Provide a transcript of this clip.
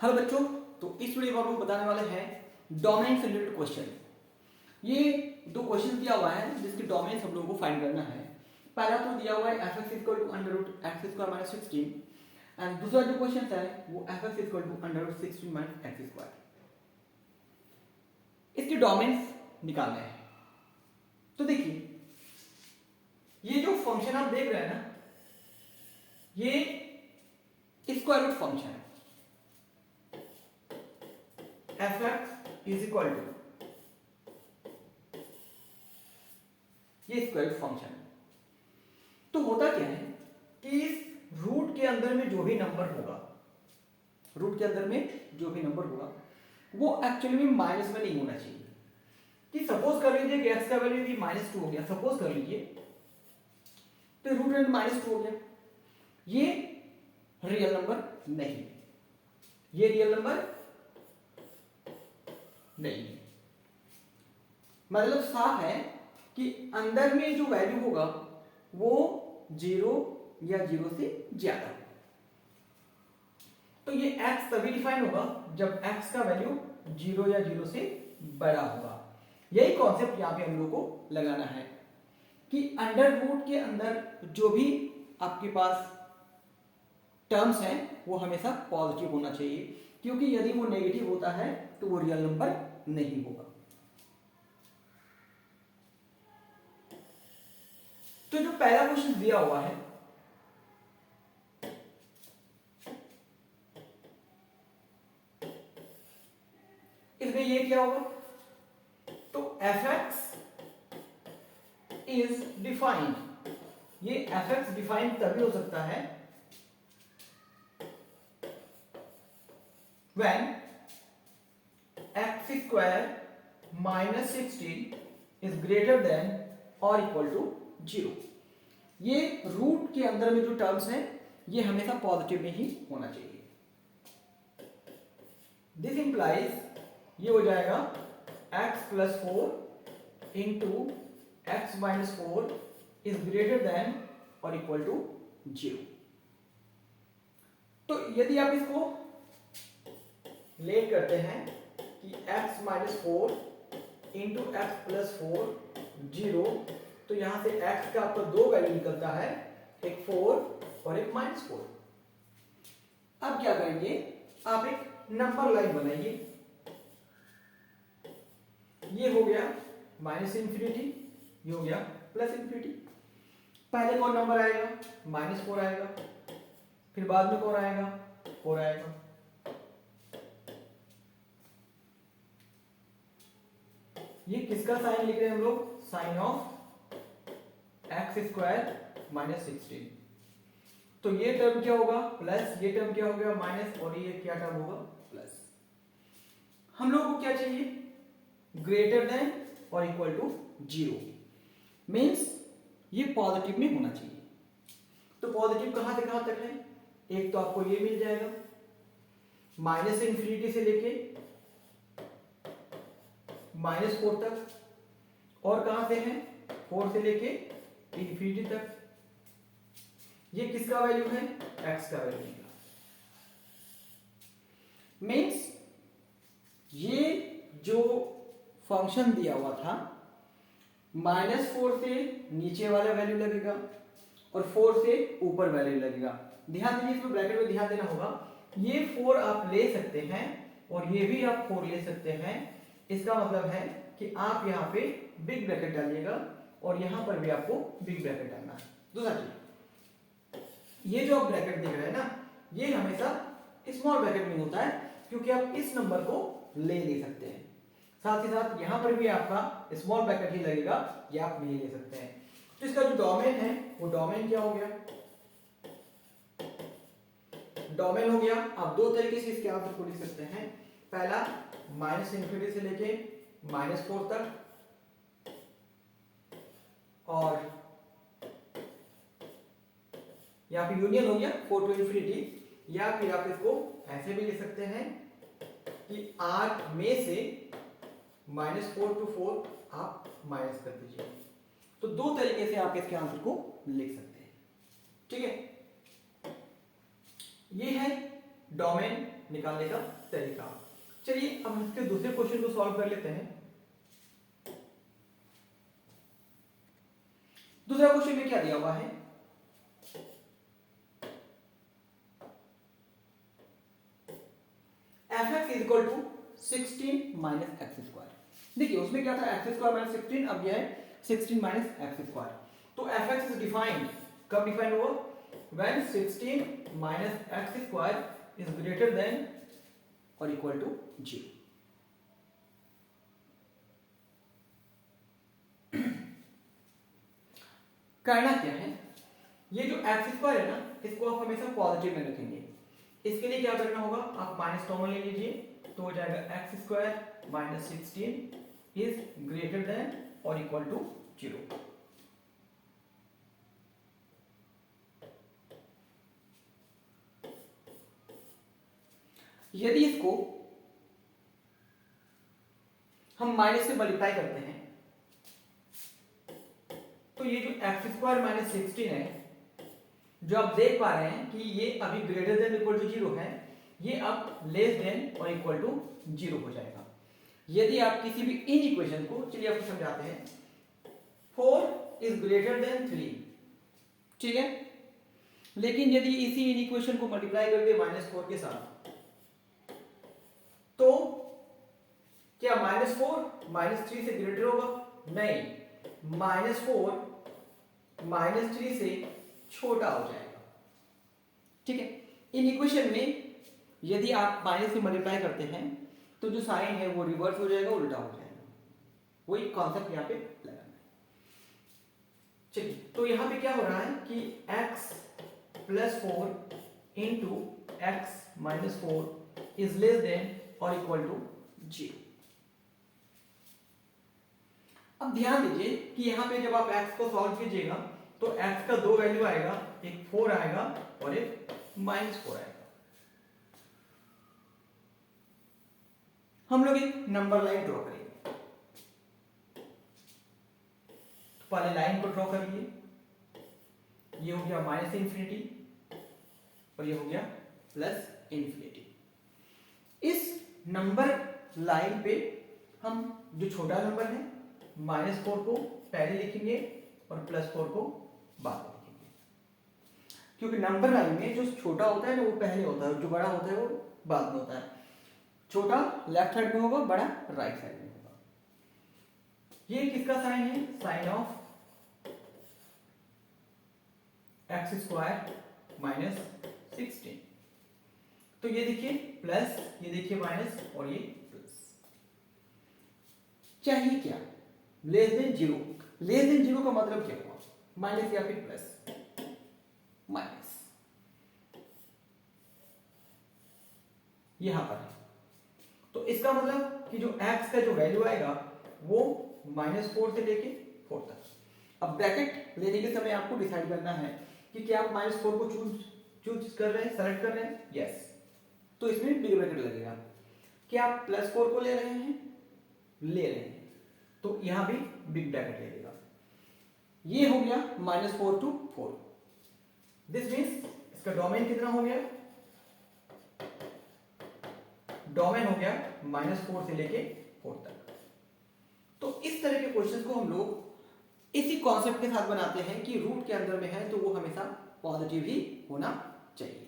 Hello बच्चों, तो इस वीडियो में हम लोग बताने वाले हैं डोमेन से रिलेटेड क्वेश्चन। ये दो क्वेश्चन दिया हुआ है जिसके डोमेन हम लोगों को फाइंड करना है। पहला तो दिया हुआ है F X equal to under root X square minus 16 and दूसरा जो क्वेश्चन है वो F X equal to under root 16 minus X square. इसके डोमेन्स निकालने हैं। तो देखिए, ये जो फंक्शन आप देख रहे हैं ना, ये स्क्वायर रूट फंक्शन है। F X is equal to ये स्क्वायर रूट फंक्शन। तो होता क्या है कि इस रूट के अंदर में जो भी नंबर होगा, रूट के अंदर में जो भी नंबर होगा वो एक्चुअली में माइनस में नहीं होना चाहिए। कि सपोज कर लीजिए कि एक्स का वैल्यू भी -2 हो गया, सपोज कर लीजिए, तो रूट में -2 हो गया। ये रियल नंबर नहीं है, ये रियल नंबर नहीं है। मतलब साफ है कि अंदर में जो वैल्यू होगा वो 0 या 0 से ज्यादा। तो ये x तभी डिफाइन होगा जब x का वैल्यू 0 या 0 से बड़ा होगा। यही कॉन्सेप्ट यहां पे हम लोग को लगाना है कि अंडर रूट के अंदर जो भी आपके पास टर्म्स हैं वो हमेशा पॉजिटिव होना चाहिए, क्योंकि यदि वो नेगेटिव होता है तो वो रियल नंबर नहीं होगा। तो जो पहला क्वेश्चन दिया हुआ है, इसमें ये क्या होगा, तो एफ एक्स इज डिफाइंड। ये एफ एक्स डिफाइंड तभी हो सकता है when x square minus 16 is greater than or equal to 0। ये रूट के अंदर में जो टर्म्स हैं ये हमेशा पॉजिटिव में ही होना चाहिए। दिस इंप्लाइज ये हो जाएगा x plus 4 into x minus 4 is greater than और इक्वल टू 0। तो यदि आप इसको लेट करते हैं कि x minus 4 into x plus 4 0, तो यहां से x का आपको दो वैल्यू निकलता है, एक 4 और एक -4। अब क्या करेंगे, आप एक नंबर लाइन बनाइए। ये हो गया -∞, ये हो गया +∞। पहले कौन नंबर आएगा, -4 आएगा, फिर बाद में कौन आएगा, 4 आएगा। ये किसका साइन लिख रहे हैं हम लोग, sign of X square minus 16। तो ये टर्म क्या होगा प्लस, ये टर्म क्या हो गया माइनस, और ये क्या टर्म होगा प्लस। हम लोग को क्या चाहिए, ग्रेटर देन और इक्वल टू 0, मीन्स ये पॉजिटिव में होना चाहिए। तो पॉजिटिव कहां से कहां तक है, एक तो आपको ये मिल जाएगा -∞ से लेके -4 तक, और कहां से है 4 से लेके ∞ तक। ये किसका वैल्यू है, x का वैल्यू निकला। मीन्स ये जो फंक्शन दिया हुआ था, -4 से नीचे वाला वैल्यू लगेगा और 4 से ऊपर वैल्यू लगेगा। ध्यान दीजिए, इसमें ब्रैकेट में ध्यान देना होगा। ये 4 आप ले सकते हैं और ये भी आप 4 ले सकते हैं। इसका मतलब है कि आप यहाँ पे बिग ब्रैकेट डालिएगा और यहाँ पर भी आपको बिग ब्रैकेट डालना है। दूसरा चीज, ये जो आप ब्रैकेट देख रहे हैं ना, ये हमेशा स्मॉल ब्रैकेट में होता है, क्योंकि आप इस नंबर को ले सकते हैं। साथ ही साथ यहाँ पर भी आपका स्मॉल ब्रैकेट ही लगेगा, ये आप नहीं ले सकते हैं। तो इसका जो डोमेन है वो डोमेन क्या हो गया, डोमेन हो गया। आप दो तरीके से इसके आंसर को लिख सकते हैं। पहला -∞ से लेके -4 तक, और यहाँ पे यूनियन हो गया 4 to ∞, या फिर आप इसको ऐसे भी लिख सकते हैं कि 8 में से -4 to 4 आप माइनस कर दीजिए। तो दो तरीके से आप इसके आंसर को लिख सकते हैं। ठीक है, ये है डोमेन निकालने का तरीका। चलिए अब हम इसके दूसरे क्वेश्चन को सॉल्व कर लेते हैं। दूसरा क्वेश्चन में क्या दिया हुआ है, fx is equal to 16 minus X square. देखिए उसमें क्या था, एक्स स्क्वायर माइनस 16, अब यह है 16 माइनस एक्स स्क्वायर। तो fx इज डिफाइंड, कब डिफाइन हुआ, when 16 minus X square is greater than और इक्वल टू 0। करना क्या है, ये जो एक्स स्क्वायर है ना, इसको आप हमेशा पॉजिटिव में रखेंगे। इसके लिए क्या करना होगा, आप माइनस कॉमन ले लीजिए, तो हो जाएगा x square minus 16 is greater than और इक्वल टू 0। यदि इसको हम माइनस से मल्टीप्लाई करते हैं, तो ये जो एक्स स्क्वायर माइनस 16 है, जो आप देख पा रहे हैं कि ये अभी ग्रेटर देन इक्वल टू 0 है, ये अब लेस देन और इक्वल टू 0 हो जाएगा। यदि आप किसी भी इन इक्वेशन को, चलिए आपको समझाते हैं, 4 इज ग्रेटर देन 3, ठीक है, लेकिन यदि इसी इन इक्वेशन को मल्टीप्लाई कर दे -4 के साथ, तो क्या -4 -3 से ग्रेटर होगा? नहीं, -4 -3 से छोटा हो जाएगा, ठीक है। इन इक्वेशन में यदि आप माइनस से मल्टीप्लाई करते हैं तो जो साइन है वो रिवर्स हो जाएगा, उल्टा हो जाएगा। वही कॉन्सेप्ट यहाँ पे लगाना है। चलिए, तो यहाँ पे क्या हो रहा है कि x plus 4 into x minus 4 is less than और इक्वल टू 0। अब ध्यान दीजिए कि यहाँ पे जब आप x को सॉल्व कीजिएगा तो x का दो वैल्यू आएगा, एक 4 आएगा और एक -4 आएगा। हम लोग एक नंबर लाइन ड्रॉ करेंगे, तो पहले लाइन को ड्रॉ करिए। ये हो गया माइनस इंफिनिटी और ये हो गया प्लस इंफिनिटी। इस नंबर लाइन पे हम जो छोटा नंबर है -4 को पहले लिखेंगे और +4 को बाद में लिखेंगे, क्योंकि नंबर लाइन में जो छोटा होता है ना वो पहले होता है, जो बड़ा होता है वो बाद में होता है। छोटा लेफ्ट साइड में होगा, बड़ा राइट साइड में होगा। ये किसका साइन है? Sign of X square minus 16। तो ये देखिए प्लस, ये देखिए माइनस और ये प्लस। चाहिए क्या? Less than 0। लेस देन 0 का मतलब क्या हुआ? माइनस या फिर प्लस, माइनस यहां पर है। तो इसका मतलब कि जो x का जो वैल्यू आएगा वो -4 से लेके 4 तक। अब ब्रैकेट लेने के समय आपको डिसाइड करना है कि क्या आप -4 को चूज कर रहे हैं, सेलेक्ट कर रहे हैं, यस, तो इसमें बिग ब्रैकेट लगेगा। क्या आप +4 को ले रहे हैं, ले रहे हैं, तो यहां भी बिग ब्रैकेट लगेगा। ये हो गया -4 to 4। दिस मीन्स इसका डोमेन कितना हो गया? डोमेन हो गया -4 से लेके 4 तक। तो इस तरह के क्वेश्चंस को हम लोग इसी कॉन्सेप्ट के साथ बनाते हैं कि रूट के अंदर में है तो वो हमेशा पॉजिटिव ही होना चाहिए।